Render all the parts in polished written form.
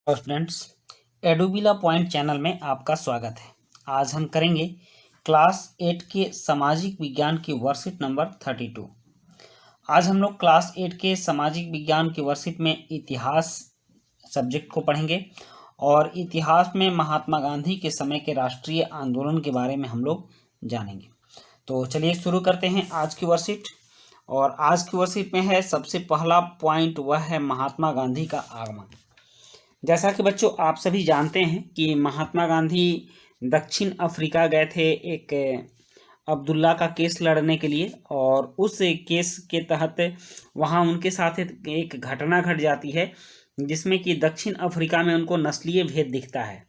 और friends, एडुबिला point channel में आपका स्वागत है। आज हम करेंगे क्लास 8 के सामाजिक विज्ञान की वर्कशीट नंबर 32। आज हम लोग क्लास 8 के सामाजिक विज्ञान की वर्कशीट में इतिहास सब्जेक्ट को पढ़ेंगे और इतिहास में महात्मा गांधी के समय के राष्ट्रीय आंदोलन के बारे में हम लोग जानेंगे। तो चलिए शुरू करते हैं आज की वर्कशीट। और आज की वर्कशीट में है सबसे पहला पॉइंट, वह है महात्मा गांधी का आगमन। जैसा कि बच्चों आप सभी जानते हैं कि महात्मा गांधी दक्षिण अफ्रीका गए थे एक अब्दुल्ला का केस लड़ने के लिए, और उस केस के तहत वहाँ उनके साथ एक घटना घट जाती है जिसमें कि दक्षिण अफ्रीका में उनको नस्लीय भेद दिखता है।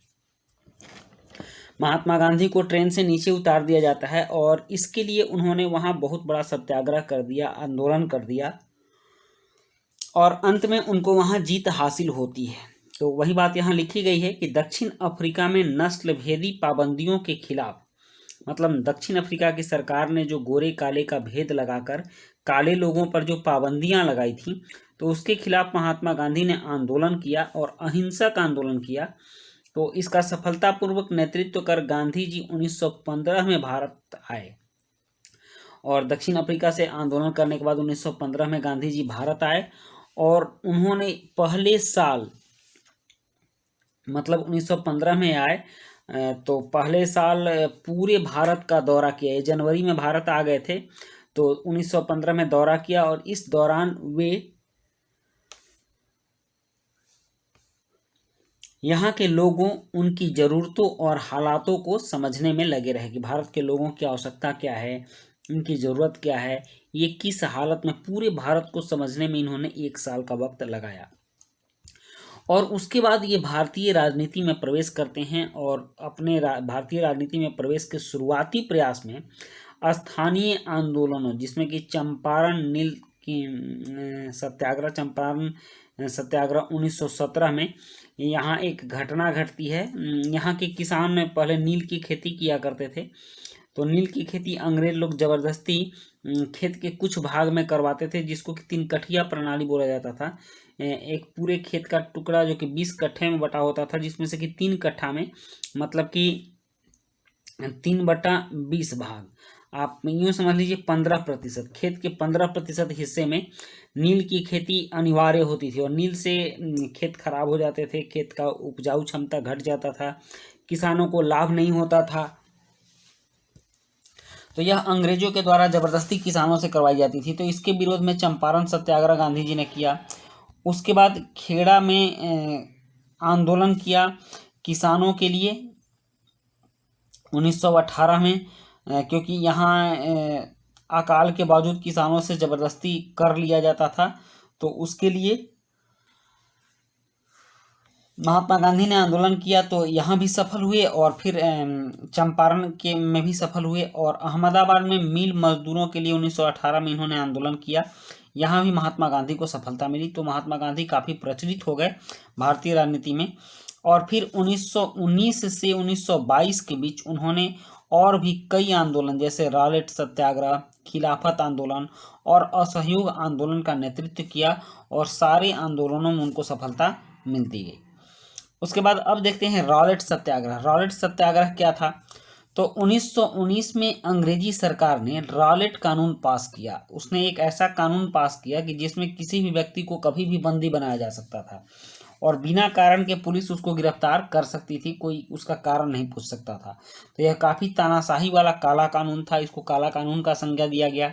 महात्मा गांधी को ट्रेन से नीचे उतार दिया जाता है और इसके लिए उन्होंने वहाँ बहुत बड़ा सत्याग्रह कर दिया, आंदोलन कर दिया, और अंत में उनको वहाँ जीत हासिल होती है। तो वही बात यहाँ लिखी गई है कि दक्षिण अफ्रीका में नस्ल भेदी पाबंदियों के खिलाफ, मतलब दक्षिण अफ्रीका की सरकार ने जो गोरे काले का भेद लगाकर काले लोगों पर जो पाबंदियां लगाई थी, तो उसके खिलाफ महात्मा गांधी ने आंदोलन किया और अहिंसक आंदोलन किया। तो इसका सफलतापूर्वक नेतृत्व कर गांधी जी 1915 में भारत आए, और दक्षिण अफ्रीका से आंदोलन करने के बाद 1915 में गांधी जी भारत आए और उन्होंने पहले साल, मतलब 1915 में आए तो पहले साल पूरे भारत का दौरा किया। ये जनवरी में भारत आ गए थे, तो 1915 में दौरा किया और इस दौरान वे यहाँ के लोगों, उनकी ज़रूरतों और हालातों को समझने में लगे रहे कि भारत के लोगों की आवश्यकता क्या है, उनकी ज़रूरत क्या है, ये किस हालत में, पूरे भारत को समझने में इन्होंने एक साल का वक्त लगाया। और उसके बाद ये भारतीय राजनीति में प्रवेश करते हैं और अपने भारतीय राजनीति में प्रवेश के शुरुआती प्रयास में स्थानीय आंदोलनों, जिसमें कि चंपारण नील की सत्याग्रह, चंपारण सत्याग्रह 1917 में यहाँ एक घटना घटती है। यहाँ के किसान पहले नील की खेती किया करते थे, तो नील की खेती अंग्रेज लोग जबरदस्ती खेत के कुछ भाग में करवाते थे, जिसको कि 3 कठिया प्रणाली बोला जाता था। एक पूरे खेत का टुकड़ा जो कि 20 कट्ठे में बटा होता था, जिसमें से कि 3 कट्ठा में, मतलब कि 3/20 भाग, आप यूँ समझ लीजिए 15%, खेत के 15% हिस्से में नील की खेती अनिवार्य होती थी। और नील से खेत खराब हो जाते थे, खेत का उपजाऊ क्षमता घट जाता था, किसानों को लाभ नहीं होता था, तो यह अंग्रेजों के द्वारा जबरदस्ती किसानों से करवाई जाती थी। तो इसके विरोध में चंपारण सत्याग्रह गांधी जी ने किया। उसके बाद खेड़ा में आंदोलन किया किसानों के लिए 1918 में, क्योंकि यहाँ अकाल के बावजूद किसानों से ज़बरदस्ती कर लिया जाता था, तो उसके लिए महात्मा गांधी ने आंदोलन किया। तो यहाँ भी सफल हुए और फिर चंपारण के में भी सफल हुए, और अहमदाबाद में मिल मजदूरों के लिए 1918 में इन्होंने आंदोलन किया। यहाँ भी महात्मा गांधी को सफलता मिली। तो महात्मा गांधी काफ़ी प्रचलित हो गए भारतीय राजनीति में। और फिर 1919 से 1922 के बीच उन्होंने और भी कई आंदोलन, जैसे रॉलेट सत्याग्रह, खिलाफत आंदोलन और असहयोग आंदोलन का नेतृत्व किया, और सारे आंदोलनों में उनको सफलता मिलती गई। उसके बाद अब देखते हैं रॉलेट सत्याग्रह। रॉलेट सत्याग्रह क्या था? तो 1919 में अंग्रेजी सरकार ने रॉलेट कानून पास किया। उसने एक ऐसा कानून पास किया कि जिसमें किसी भी व्यक्ति को कभी भी बंदी बनाया जा सकता था, और बिना कारण के पुलिस उसको गिरफ्तार कर सकती थी, कोई उसका कारण नहीं पूछ सकता था। तो यह काफ़ी तानाशाही वाला काला कानून था, इसको काला कानून का संज्ञा दिया गया,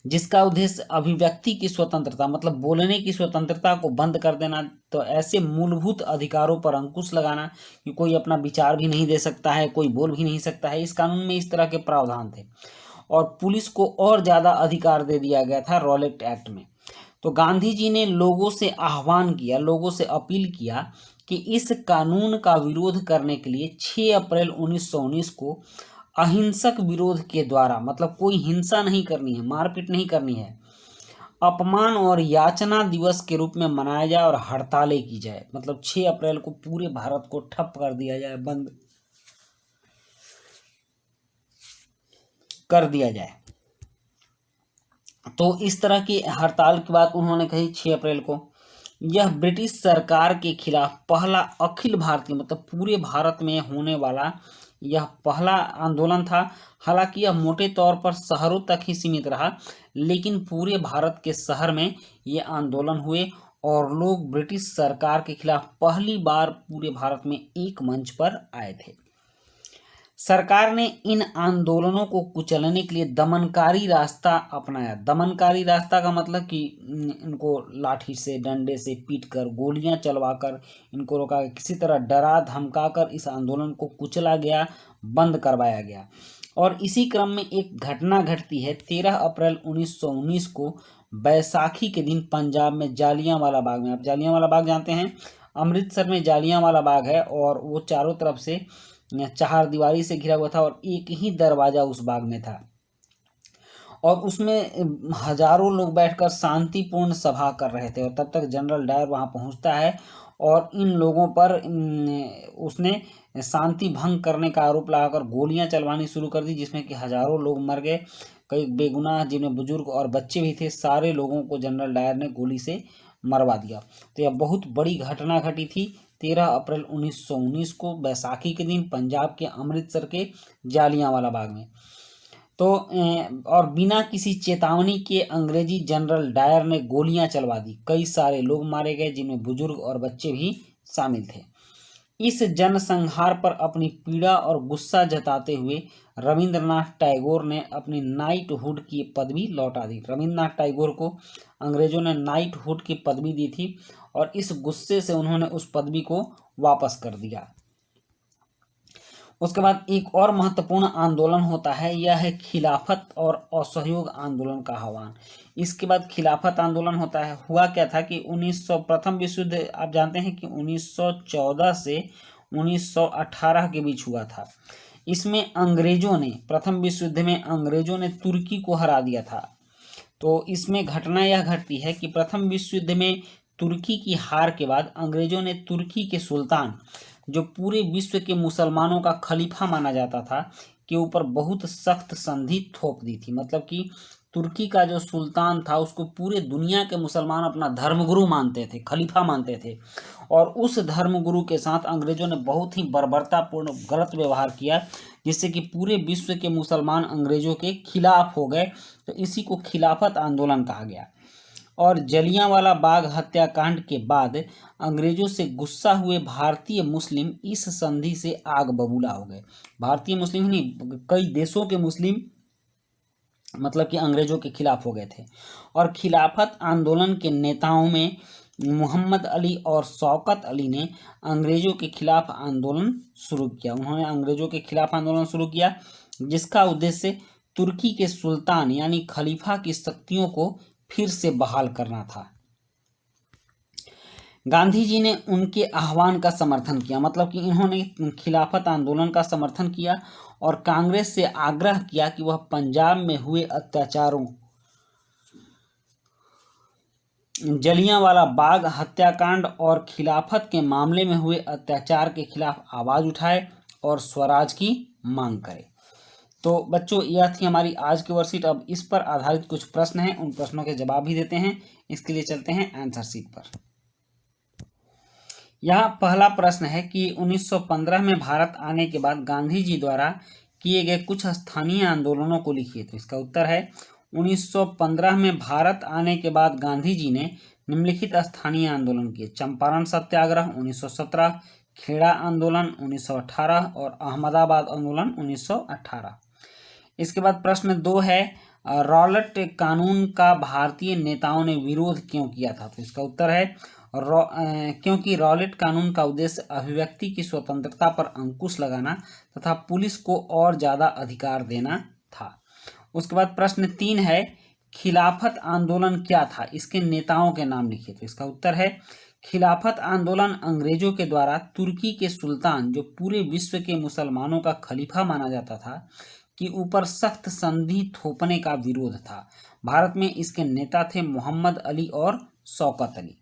जिसका उद्देश्य अभिव्यक्ति की स्वतंत्रता, मतलब बोलने की स्वतंत्रता को बंद कर देना। तो ऐसे मूलभूत अधिकारों पर अंकुश लगाना कि कोई अपना विचार भी नहीं दे सकता है, कोई बोल भी नहीं सकता है। इस कानून में इस तरह के प्रावधान थे, और पुलिस को और ज़्यादा अधिकार दे दिया गया था रॉलेट एक्ट में। तो गांधी जी ने लोगों से आह्वान किया, लोगों से अपील किया कि इस कानून का विरोध करने के लिए 6 अप्रैल 1919 को अहिंसक विरोध के द्वारा, मतलब कोई हिंसा नहीं करनी है, मारपीट नहीं करनी है, अपमान और याचना दिवस के रूप में मनाया जाए और हड़तालें की जाए। मतलब 6 अप्रैल को पूरे भारत को ठप कर दिया जाए, बंद कर दिया जाए। तो इस तरह की हड़ताल की बात उन्होंने कही 6 अप्रैल को। यह ब्रिटिश सरकार के खिलाफ पहला अखिल भारतीय मतलब पूरे भारत में होने वाला यह पहला आंदोलन था। हालांकि यह मोटे तौर पर शहरों तक ही सीमित रहा, लेकिन पूरे भारत के शहर में ये आंदोलन हुए और लोग ब्रिटिश सरकार के खिलाफ पहली बार पूरे भारत में एक मंच पर आए थे। सरकार ने इन आंदोलनों को कुचलने के लिए दमनकारी रास्ता अपनाया। दमनकारी रास्ता का मतलब कि इनको लाठी से, डंडे से पीटकर, गोलियां चलवाकर इनको रोका गया। किसी तरह डरा धमकाकर इस आंदोलन को कुचला गया, बंद करवाया गया। और इसी क्रम में एक घटना घटती है 13 अप्रैल 1919 को, बैसाखी के दिन पंजाब में जालियांवाला बाग में। आप जालियांवाला बाग जानते हैं, अमृतसर में जालियांवाला बाग है और वो चारों तरफ से चार दीवारी से घिरा हुआ था और एक ही दरवाजा उस बाग में था और उसमें हजारों लोग बैठकर शांतिपूर्ण सभा कर रहे थे। और तब तक जनरल डायर वहां पहुंचता है और इन लोगों पर उसने शांति भंग करने का आरोप लगाकर गोलियां चलवानी शुरू कर दी, जिसमें कि हजारों लोग मर गए, कई बेगुनाह जिनमें बुजुर्ग और बच्चे भी थे, सारे लोगों को जनरल डायर ने गोली से मरवा दिया। तो यह बहुत बड़ी घटना घटी थी 13 अप्रैल 1919 को, बैसाखी के दिन पंजाब के अमृतसर के जालियांवाला बाग में। तो और बिना किसी चेतावनी के अंग्रेजी जनरल डायर ने गोलियां चलवा दी, कई सारे लोग मारे गए जिनमें बुजुर्ग और बच्चे भी शामिल थे। इस जनसंहार पर अपनी पीड़ा और गुस्सा जताते हुए रविंद्रनाथ टैगोर ने अपनी नाइटहुड की पदवी लौटा दी। रविंद्रनाथ टैगोर को अंग्रेजों ने नाइटहुड की पदवी दी थी और इस गुस्से से उन्होंने उस पदवी को वापस कर दिया। उसके बाद एक और महत्वपूर्ण आंदोलन होता है, यह है खिलाफत और असहयोग आंदोलन का आह्वान। इसके बाद खिलाफत आंदोलन होता है। हुआ क्या था कि 1900 प्रथम विश्व युद्ध आप जानते हैं कि 1914 से 1918 के बीच हुआ था। इसमें अंग्रेजों ने, प्रथम विश्व युद्ध में अंग्रेजों ने तुर्की को हरा दिया था। तो इसमें घटना यह घटती है कि प्रथम विश्व युद्ध में तुर्की की हार के बाद अंग्रेजों ने तुर्की के सुल्तान, जो पूरे विश्व के मुसलमानों का खलीफा माना जाता था, के ऊपर बहुत सख्त संधि थोप दी थी। मतलब कि तुर्की का जो सुल्तान था उसको पूरे दुनिया के मुसलमान अपना धर्मगुरु मानते थे, खलीफा मानते थे, और उस धर्मगुरु के साथ अंग्रेजों ने बहुत ही बर्बरतापूर्ण गलत व्यवहार किया, जिससे कि पूरे विश्व के मुसलमान अंग्रेजों के खिलाफ हो गए। तो इसी को खिलाफत आंदोलन कहा गया। और जलियांवाला बाग हत्याकांड के बाद अंग्रेजों से गुस्सा हुए भारतीय मुस्लिम इस संधि से आग बबूला हो गए। भारतीय मुस्लिम ही नहीं, कई देशों के मुस्लिम मतलब कि अंग्रेजों के खिलाफ हो गए थे। और खिलाफत आंदोलन के नेताओं में मोहम्मद अली और शौकत अली ने अंग्रेजों के खिलाफ आंदोलन शुरू किया। उन्होंने अंग्रेजों के खिलाफ आंदोलन शुरू किया, जिसका उद्देश्य तुर्की के सुल्तान यानी खलीफा की शक्तियों को फिर से बहाल करना था। गांधी जी ने उनके आह्वान का समर्थन किया, मतलब कि इन्होंने खिलाफत आंदोलन का समर्थन किया और कांग्रेस से आग्रह किया कि वह पंजाब में हुए अत्याचारों, जलियांवाला बाग हत्याकांड और खिलाफत के मामले में हुए अत्याचार के खिलाफ आवाज उठाए और स्वराज की मांग करे। तो बच्चों, यह थी हमारी आज की वर्कशीट। अब इस पर आधारित कुछ प्रश्न हैं, उन प्रश्नों के जवाब भी देते हैं। इसके लिए चलते हैं आंसर शीट पर। यहाँ पहला प्रश्न है कि 1915 में भारत आने के बाद गांधी जी द्वारा किए गए कुछ स्थानीय आंदोलनों को लिखिए। तो इसका उत्तर है 1915 में भारत आने के बाद गांधी जी ने निम्नलिखित स्थानीय आंदोलन किए। चंपारण सत्याग्रह 1917, खेड़ा आंदोलन 1918 और अहमदाबाद आंदोलन 1918। इसके बाद प्रश्न 2 है, रॉलेट कानून का भारतीय नेताओं ने विरोध क्यों किया था। तो इसका उत्तर है क्योंकि रॉलेट कानून का उद्देश्य अभिव्यक्ति की स्वतंत्रता पर अंकुश लगाना तथा पुलिस को और ज्यादा अधिकार देना था। उसके बाद प्रश्न 3 है, खिलाफत आंदोलन क्या था, इसके नेताओं के नाम लिखिए। तो इसका उत्तर है खिलाफत आंदोलन अंग्रेजों के द्वारा तुर्की के सुल्तान, जो पूरे विश्व के मुसलमानों का खलीफा माना जाता था, के ऊपर सख्त संधि थोपने का विरोध था। भारत में इसके नेता थे मोहम्मद अली और शौकत अली।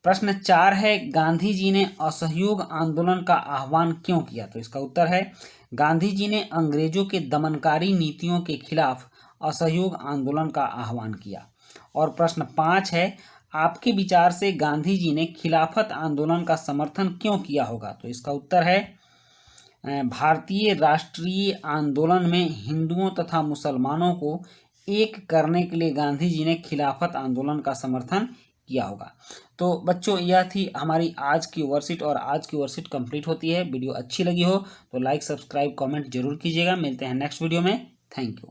प्रश्न 4 है, गांधी जी ने असहयोग आंदोलन का आह्वान क्यों किया। तो इसका उत्तर है गांधी जी ने अंग्रेजों के दमनकारी नीतियों के खिलाफ असहयोग आंदोलन का आह्वान किया। और प्रश्न 5 है, आपके विचार से गांधी जी ने खिलाफत आंदोलन का समर्थन क्यों किया होगा? तो इसका उत्तर है भारतीय राष्ट्रीय आंदोलन में हिंदुओं तथा मुसलमानों को एक करने के लिए गांधी जी ने खिलाफत आंदोलन का समर्थन किया होगा। तो बच्चों, यह थी हमारी आज की वर्कशीट और आज की वर्कशीट कंप्लीट होती है। वीडियो अच्छी लगी हो तो लाइक, सब्सक्राइब, कमेंट जरूर कीजिएगा। मिलते हैं नेक्स्ट वीडियो में। Thank you.